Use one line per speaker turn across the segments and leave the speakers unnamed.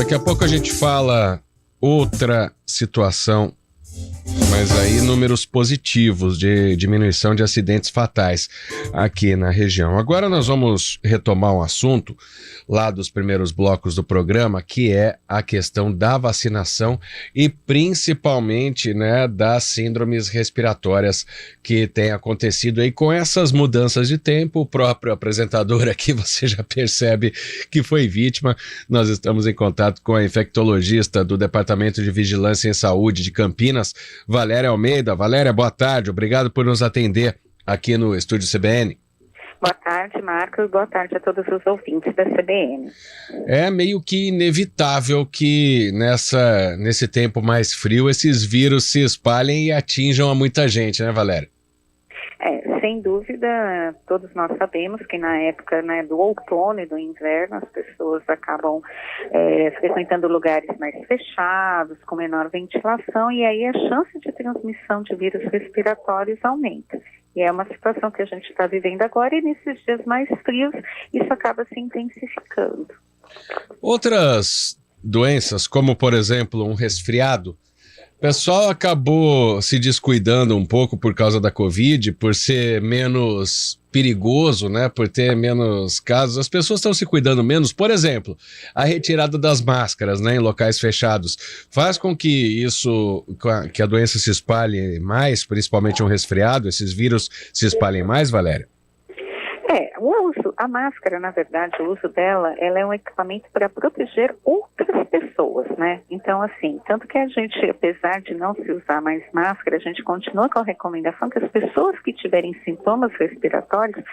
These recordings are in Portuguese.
Daqui a pouco a gente fala outra situação, mas aí números positivos de diminuição de acidentes fatais aqui na região. Agora nós vamos retomar um assunto lá dos primeiros blocos do programa, que é a questão da vacinação e principalmente, né, das síndromes respiratórias que tem acontecido aí com essas mudanças de tempo. O próprio apresentador aqui, você já percebe que foi vítima. Nós estamos em contato com a infectologista do Departamento de Vigilância em Saúde de Campinas, Valéria Almeida. Valéria, boa tarde, obrigado por nos atender aqui no Estúdio CBN.
Boa tarde, Marcos, boa tarde a todos os ouvintes da CBN.
É meio que inevitável que nesse tempo mais frio esses vírus se espalhem e atinjam a muita gente, né, Valéria?
Sem dúvida, todos nós sabemos que na época, né, do outono e do inverno as pessoas acabam frequentando lugares mais fechados, com menor ventilação, e aí a chance de transmissão de vírus respiratórios aumenta. E é uma situação que a gente está vivendo agora, e nesses dias mais frios isso acaba se intensificando.
Outras doenças, como por exemplo um resfriado, o pessoal acabou se descuidando um pouco por causa da Covid, por ser menos perigoso, né? Por ter menos casos. As pessoas estão se cuidando menos. Por exemplo, a retirada das máscaras, né, em locais fechados faz com que que a doença se espalhe mais, principalmente um resfriado, esses vírus se espalhem mais, Valéria?
A máscara, na verdade, o uso dela, ela é um equipamento para proteger outras pessoas, né? Então, assim, tanto que a gente, apesar de não se usar mais máscara, a gente continua com a recomendação que as pessoas que tiverem sintomas respiratórios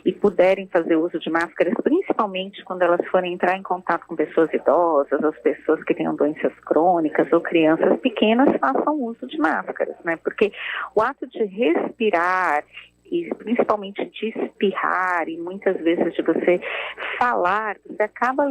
e puderem fazer uso de máscaras, principalmente quando elas forem entrar em contato com pessoas idosas, ou pessoas que tenham doenças crônicas ou crianças pequenas, façam uso de máscaras, né? Porque o ato de respirar e principalmente de espirrar e muitas vezes de você falar, você acaba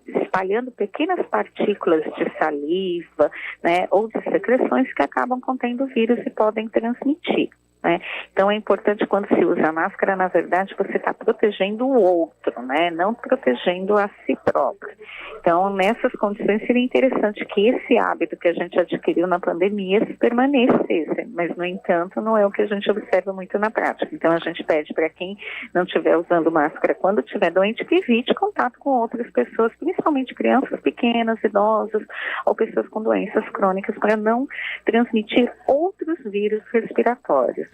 espalhando pequenas partículas de saliva, né, ou de secreções que acabam contendo vírus e podem transmitir, né? Então é importante, quando se usa a máscara, na verdade você está protegendo o outro, né, não protegendo a si próprio. Então, nessas condições, seria interessante que esse hábito que a gente adquiriu na pandemia se permanecesse, mas, no entanto, não é o que a gente observa muito na prática. Então, a gente pede para quem não estiver usando máscara, quando estiver doente, que evite contato com outras pessoas, principalmente crianças pequenas, idosos ou pessoas com doenças crônicas, para não transmitir outros vírus respiratórios.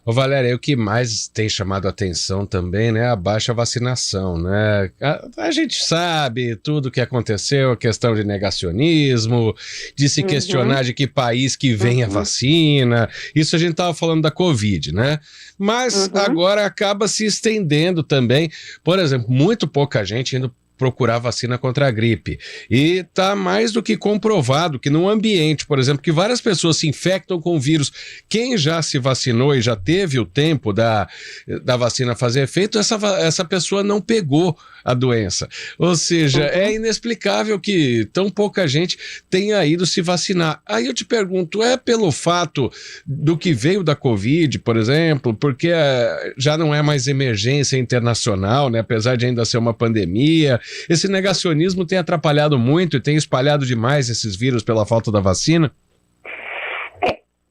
Ô Valéria, o que mais tem chamado a atenção também, né, a baixa vacinação, né? A gente sabe tudo o que aconteceu, a questão de negacionismo, de se questionar de que país que vem a vacina. Isso a gente estava falando da Covid, né? Mas agora acaba se estendendo também. Por exemplo, muito pouca gente indo procurar vacina contra a gripe. E está mais do que comprovado que num ambiente, por exemplo, que várias pessoas se infectam com o vírus, quem já se vacinou e já teve o tempo da vacina fazer efeito, essa pessoa não pegou a doença. Ou seja, é inexplicável que tão pouca gente tenha ido se vacinar. Aí eu te pergunto, é pelo fato do que veio da Covid, por exemplo, porque já não é mais emergência internacional, né? Apesar de ainda ser uma pandemia, esse negacionismo tem atrapalhado muito e tem espalhado demais esses vírus pela falta da vacina?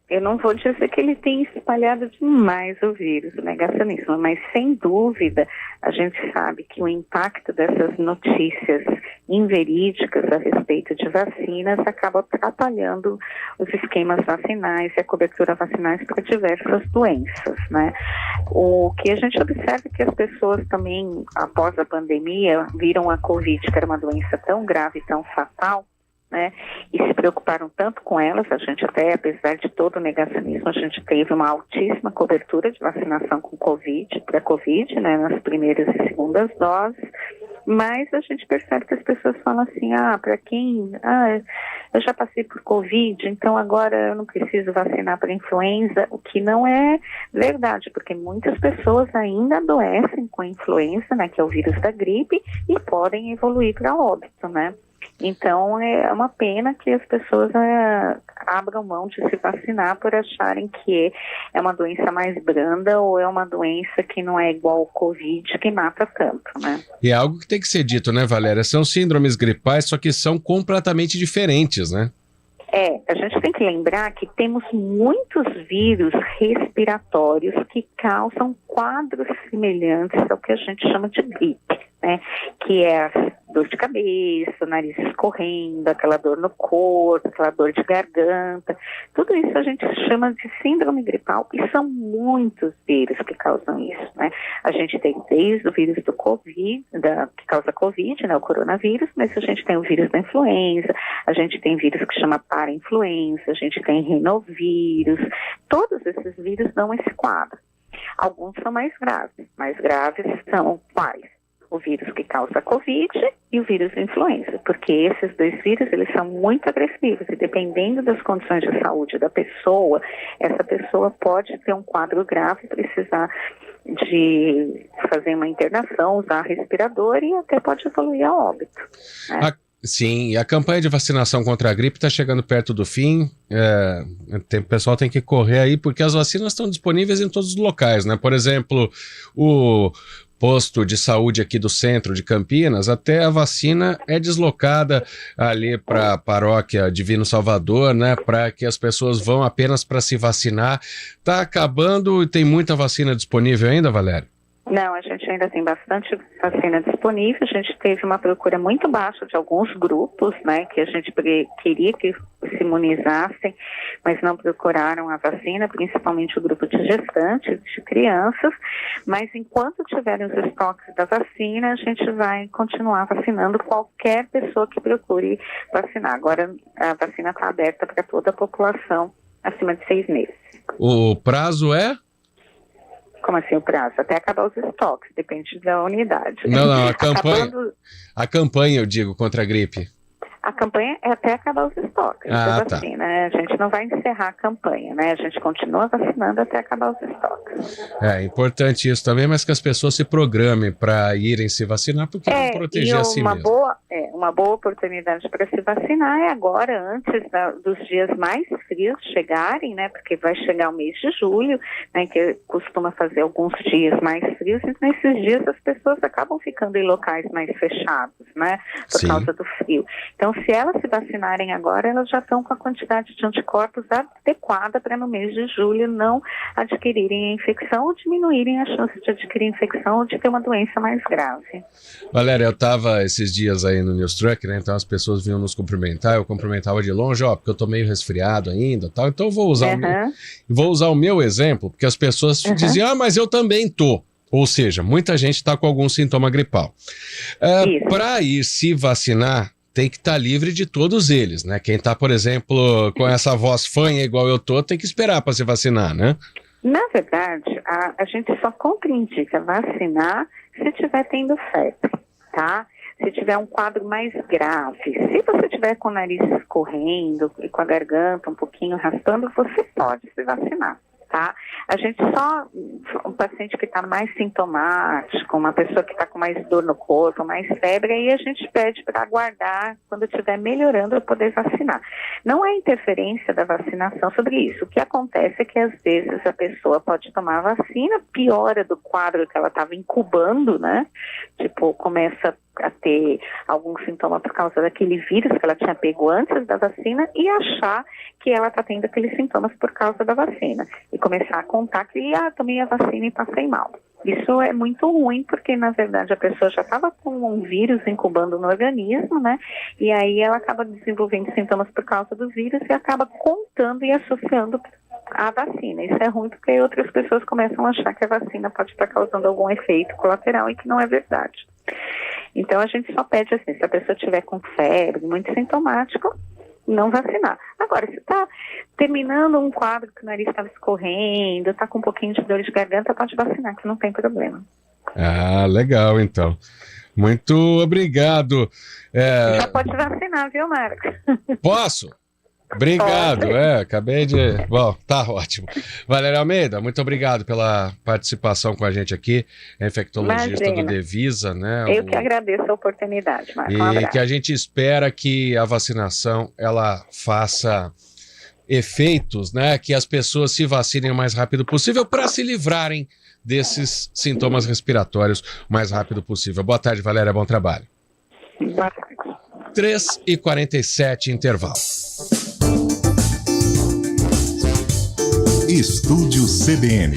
Eu não vou dizer que ele tem espalhado demais o vírus, o negacionismo, mas sem dúvida a gente sabe que o impacto dessas notícias inverídicas a respeito de vacinas acaba atrapalhando os esquemas vacinais e a cobertura vacinais para diversas doenças, né? O que a gente observa é que as pessoas também, após a pandemia, viram a Covid, que era uma doença tão grave, tão fatal, né, e se preocuparam tanto com elas. A gente até, apesar de todo o negacionismo, a gente teve uma altíssima cobertura de vacinação com Covid, para Covid, né, nas primeiras e segundas doses, mas a gente percebe que as pessoas falam assim, para quem, eu já passei por Covid, então agora eu não preciso vacinar para influenza, o que não é verdade, porque muitas pessoas ainda adoecem com a influenza, né, que é o vírus da gripe, e podem evoluir para óbito, né. Então, é uma pena que as pessoas abram mão de se vacinar por acharem que é uma doença mais branda ou é uma doença que não é igual ao Covid, que mata tanto, né?
E é algo que tem que ser dito, né, Valéria? São síndromes gripais, só que são completamente diferentes, né?
A gente tem que lembrar que temos muitos vírus respiratórios que causam quadros semelhantes ao que a gente chama de gripe, né? Que é a dor de cabeça, nariz escorrendo, aquela dor no corpo, aquela dor de garganta. Tudo isso a gente chama de síndrome gripal e são muitos vírus que causam isso, né? A gente tem desde o vírus do Covid, que causa Covid, né, o coronavírus, mas a gente tem o vírus da influenza, a gente tem vírus que chama parainfluenza, a gente tem rinovírus, todos esses vírus dão esse quadro. Alguns são mais graves. Mais graves são quais? O vírus que causa Covid e o vírus da influenza, porque esses dois vírus, eles são muito agressivos e dependendo das condições de saúde da pessoa, essa pessoa pode ter um quadro grave, precisar de fazer uma internação, usar respirador e até pode evoluir a óbito, né?
Sim, e a campanha de vacinação contra a gripe está chegando perto do fim. O pessoal tem que correr aí, porque as vacinas estão disponíveis em todos os locais, né? Por exemplo, o posto de saúde aqui do centro de Campinas, até a vacina é deslocada ali para a paróquia Divino Salvador, né? Para que as pessoas vão apenas para se vacinar. Está acabando e tem muita vacina disponível ainda, Valéria?
Não, a gente ainda tem bastante vacina disponível. A gente teve uma procura muito baixa de alguns grupos, né, que a gente queria que se imunizassem, mas não procuraram a vacina, principalmente o grupo de gestantes, de crianças. Mas enquanto tiverem os estoques da vacina, a gente vai continuar vacinando qualquer pessoa que procure vacinar. Agora, a vacina está aberta para toda a população acima de 6 meses.
O prazo é?
Como assim o prazo? Até acabar os estoques, depende da unidade.
Não, a campanha, eu digo, contra a gripe.
A campanha é até acabar os estoques da vacina, né? A gente não vai encerrar a campanha, né? A gente continua vacinando até acabar os estoques.
É importante isso também, mas que as pessoas se programem para irem se vacinar, porque vão proteger a si mesmo.
Uma boa oportunidade para se vacinar é agora, antes dos dias mais frios chegarem, né? Porque vai chegar o mês de julho, né? Que costuma fazer alguns dias mais frios, e nesses dias as pessoas acabam ficando em locais mais fechados, né? Por causa do frio. Então, se elas se vacinarem agora, elas já estão com a quantidade de anticorpos adequada para no mês de julho não adquirirem a infecção ou diminuírem a chance de adquirir infecção ou de ter uma doença mais grave.
Valéria, eu estava esses dias aí no News Truck, né? Então as pessoas vinham nos cumprimentar, eu cumprimentava de longe, porque eu tô meio resfriado ainda, tal. Então eu vou usar o meu exemplo, porque as pessoas diziam, mas eu também tô. Ou seja, muita gente está com algum sintoma gripal. Para ir se vacinar, tem que estar livre de todos eles, né? Quem está, por exemplo, com essa voz fanha igual eu tô, tem que esperar para se vacinar, né?
Na verdade, a gente só contraindica vacinar se estiver tendo febre, tá? Se tiver um quadro mais grave. Se você tiver com o nariz escorrendo e com a garganta um pouquinho raspando, você pode se vacinar. Tá? A gente só, um paciente que está mais sintomático, uma pessoa que está com mais dor no corpo, mais febre, aí a gente pede para aguardar quando estiver melhorando para poder vacinar. Não é interferência da vacinação sobre isso. O que acontece é que às vezes a pessoa pode tomar a vacina, piora do quadro que ela estava incubando, né? Tipo, começa a ter algum sintoma por causa daquele vírus que ela tinha pego antes da vacina e achar que ela está tendo aqueles sintomas por causa da vacina. E começar a contar que tomei a vacina e passei mal. Isso é muito ruim, porque na verdade a pessoa já estava com um vírus incubando no organismo, né? E aí ela acaba desenvolvendo sintomas por causa do vírus e acaba contando e associando a vacina. Isso é ruim porque outras pessoas começam a achar que a vacina pode estar causando algum efeito colateral e que não é verdade. Então a gente só pede assim, se a pessoa estiver com febre, muito sintomático, não vacinar. Agora, se está terminando um quadro que o nariz estava escorrendo, está com um pouquinho de dor de garganta, pode vacinar, que não tem problema.
Ah, legal, então. Muito obrigado.
Já pode vacinar, viu, Marcos?
Posso? Obrigado, acabei de... Bom, tá ótimo. Valéria Almeida, muito obrigado pela participação com a gente aqui, infectologista do Devisa, né?
Eu que agradeço a oportunidade, Marcos. Um abraço.
E que a gente espera que a vacinação, ela faça efeitos, né? Que as pessoas se vacinem o mais rápido possível para se livrarem desses sintomas respiratórios o mais rápido possível. Boa tarde, Valéria, bom trabalho.
Boa tarde.
3h47, intervalo.
Estúdio CBN.